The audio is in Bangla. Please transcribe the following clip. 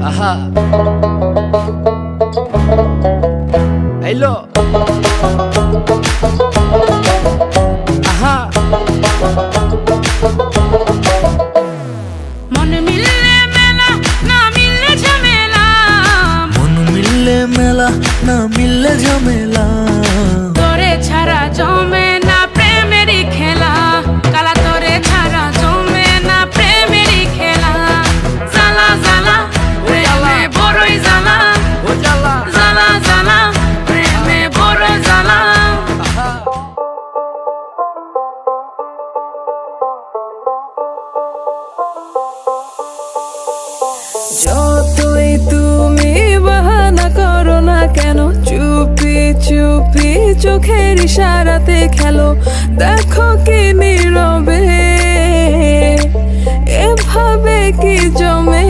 আহা হ্যালো আহা মন মিললে মেলা না মিললে ঝামেলা, মন মিললে মেলা না মিললে ঝামেলা, তোরে ছাড়া জমে না প্রেমেরই খেলা, কালা তোরে ছাড়া জমে না প্রেমেরই খেলা। জ্বালা জ্বালা প্রেমে বড়ই জ্বালা, ও জ্বালা জ্বালা জ্বালা প্রেমে বড় জ্বালা। আহা যতই তুমি বাহানা করো না কেন, চুপি চুপি চোখের ইশারাতে খেলো, দেখো কি নীরবে এভাবে কি জমে।